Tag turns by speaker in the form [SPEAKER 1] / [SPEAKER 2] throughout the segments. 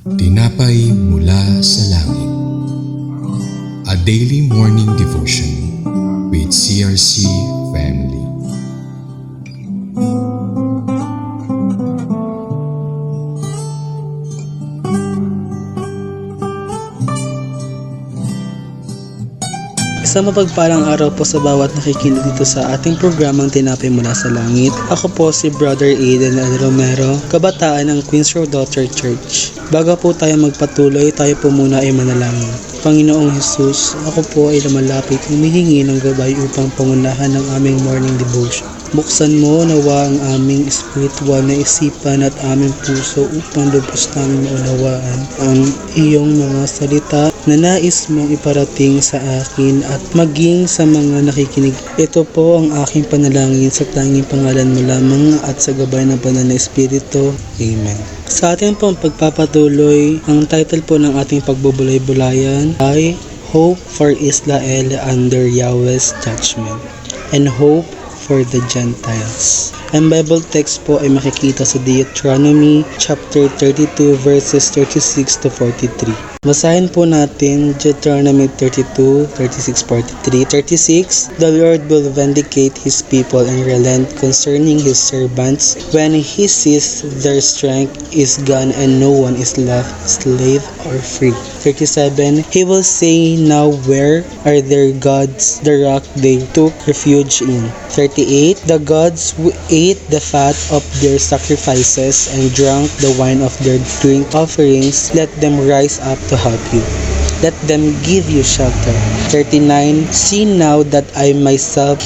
[SPEAKER 1] Tinapay mula sa langit. A daily morning devotion with CRC family.
[SPEAKER 2] Isang mapagpalang araw po sa bawat nakikinig dito sa ating programang Tinapay Mula sa Langit. Ako po si Brother Aiden L. Romero, kabataan ng Queens Road Daughter Church. Bago po tayo magpatuloy, tayo po muna ay manalangin. Panginoong Jesus, ako po ay lumalapit humihingi ng gabay upang pangunahan ng aming morning devotion. Buksan mo nawa ang aming espiritual na isipan at aming puso upang lubos namin maunawaan ang iyong mga salita na nais mong iparating sa akin at maging sa mga nakikinig. Ito po ang aking panalangin sa tanging pangalan mo lamang at sa gabay ng banal na Espiritu. Amen. Sa ating pong pagpapatuloy, ang title po ng ating pagbubulay-bulayan ay Hope for Israel under Yahweh's Judgment and Hope for the Gentiles. Ang Bible text po ay makikita sa Deuteronomy chapter 32 verses 36 to 43. Basahin po natin Deuteronomy 32, 36, 43. 36, the Lord will vindicate His people and relent concerning His servants when He sees their strength is gone and no one is left slave or free. 37, He will say, now where are their gods, the rock they took refuge in? 38, the gods who ate the fat of their sacrifices and drank the wine of their drink offerings, let them rise up to help you. Let them give you shelter. 39, see now that I myself,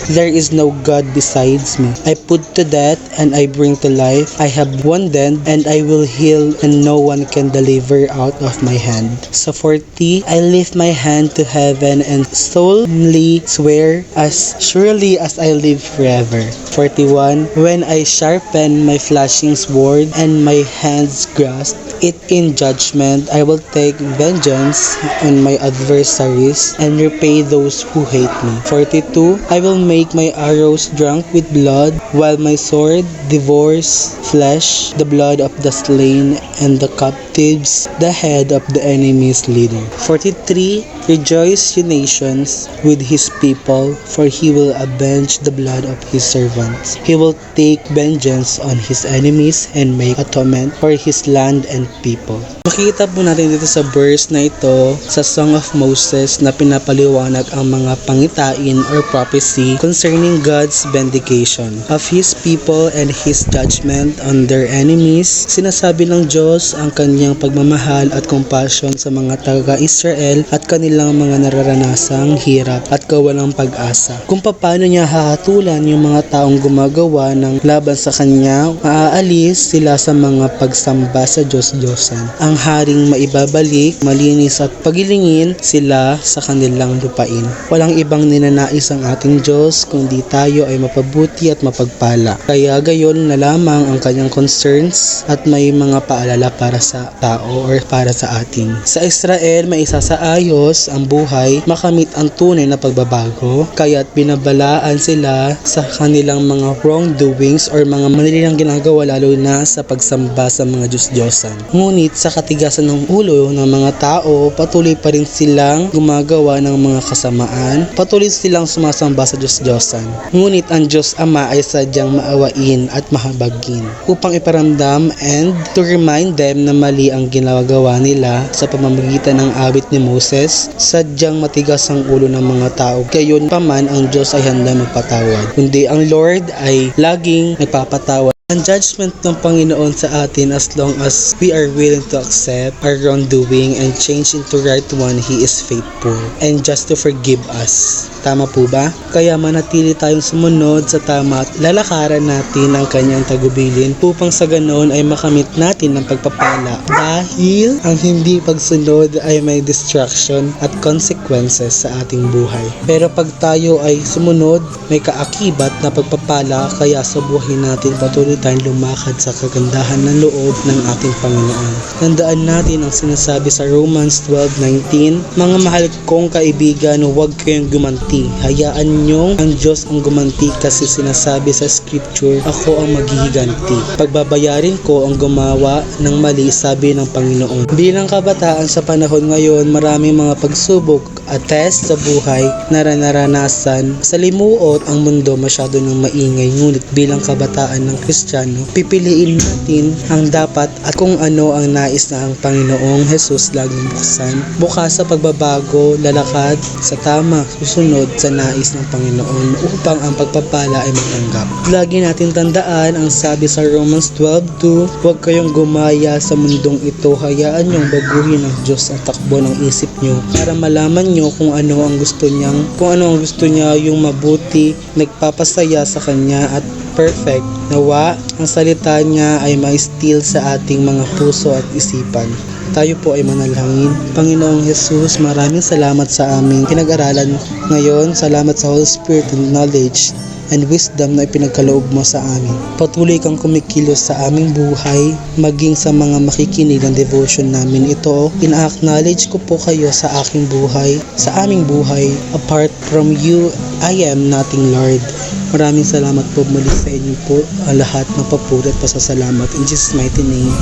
[SPEAKER 2] there is no God besides me. I put to death and I bring to life. I have wounded and I will heal and no one can deliver out of my hand. So 40, I lift my hand to heaven and solemnly swear as surely as I live forever. 41, when I sharpen my flashing sword and my hands grasp it in judgment, I will take vengeance on my adversaries and repay those who hate me. 42, I will make my arrows drunk with blood, while my sword devours flesh, the blood of the slain and the captives, the head of the enemy's leader. 43, rejoice, you nations, with his people, for he will avenge the blood of his servants. He will take vengeance on his enemies and make atonement for his land and people. Makikita po natin dito sa verse na ito sa Song of Moses na pinapaliwanag ang mga pangitain or prophecy concerning God's vindication of His people and His judgment on their enemies. Sinasabi ng Diyos ang kanyang pagmamahal at compassion sa mga taga-Israel at kanilang mga nararanasang hirap at kawalang pag-asa. Kung paano niya hahatulan yung mga taong gumagawa ng laban sa kanya, maaalis sila sa mga pagsamba sa Diyos-Diyosan. Ang haring maibabalik, malinis at pagilingin sila sa kanilang lupain. Walang ibang ninanais ang ating Diyos kundi tayo ay mapabuti at mapagpala. Kaya gayon na lamang ang kanyang concerns at may mga paalala para sa tao or para sa atin. Sa Israel, may isasaayos ang buhay, makamit ang tunay na pagbabago, kaya't binabalaan sila sa kanilang mga wrongdoings or mga malilang ginagawa lalo na sa pagsamba sa mga Diyos-Diyosan. Ngunit sa katigasan ng ulo ng mga tao, patuloy pa rin silang gumagawa ng mga kasamaan, patuloy silang sumasamba sa Diyos-Diyosan. Ngunit ang Diyos Ama ay sadyang maawain at mahabagin upang iparamdam and to remind them na mali ang ginagawa nila sa pamamagitan ng awit ni Moses. Sadyang matigas ang ulo ng mga tao, gayon pa man ang Diyos ay handa magpatawad, kundi ang Lord ay laging nagpapatawad. Ang judgment ng Panginoon sa atin as long as we are willing to accept our wrongdoing and change into right one, He is faithful and just to forgive us. Tama po ba? Kaya manatili tayong sumunod sa tama at lalakaran natin ang kanyang tagubilin upang sa ganoon ay makamit natin ang pagpapala. Dahil ang hindi pagsunod ay may distraction at consequences sa ating buhay. Pero pag tayo ay sumunod, may kaakibat na pagpapala, kaya subuhin natin patuloy tayong lumakad sa kagandahan ng loob ng ating Panginoon. Tandaan natin ang sinasabi sa Romans 12:19, mga mahal kong kaibigan, huwag kayong gumanti gumanti. Hayaan niyong ang Diyos ang gumanti kasi sinasabi sa scripture, ako ang maghihiganti. Pagbabayarin ko ang gumawa ng mali, sabi ng Panginoon. Bilang kabataan sa panahon ngayon, maraming mga pagsubok at test sa buhay na naranasan. Sa limuot, ang mundo masyado ng maingay, ngunit bilang kabataan ng Kristiyano, pipiliin natin ang dapat at kung ano ang nais na ang Panginoong Jesus laging buksan. Bukas sa pagbabago, lalakad sa tama, susunod sa nais ng Panginoon upang ang pagpapala ay matanggap. Lagi natin tandaan ang sabi sa Romans 12:2, huwag kayong gumaya sa mundong ito, hayaan niyong baguhin ng Diyos ang takbo ng isip niyo para malaman niyo kung ano ang gusto niya, yung mabuti, nagpapasaya sa Kanya at perfect. Nawa, ang salita niya ay ma-instill sa ating mga puso at isipan. Tayo po ay manalangin. Panginoong Jesus, maraming salamat sa aming pinag-aralan ngayon. Salamat sa Holy Spirit and knowledge and wisdom na ipinagkaloob mo sa amin. Patuloy kang kumikilos sa aming buhay, maging sa mga makikinig ng devotion namin ito. Ina-acknowledge ko po kayo sa aking buhay, sa aming buhay. Apart from you, I am nothing, Lord. Maraming salamat po muli sa inyo po, ang lahat ng papuri at pasasalamat. In Jesus' mighty name.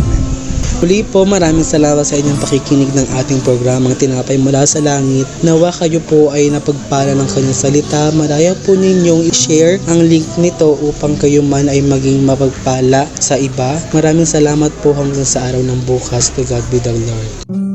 [SPEAKER 2] Muli po, maraming salamat sa inyong pakikinig ng ating programang Tinapay Mula sa Langit. Nawa kayo po ay napagpala ng kanyang salita. Malaya po ninyong i-share ang link nito upang kayo man ay maging mapagpala sa iba. Maraming salamat po hanggang sa araw ng bukas. To God be the Lord.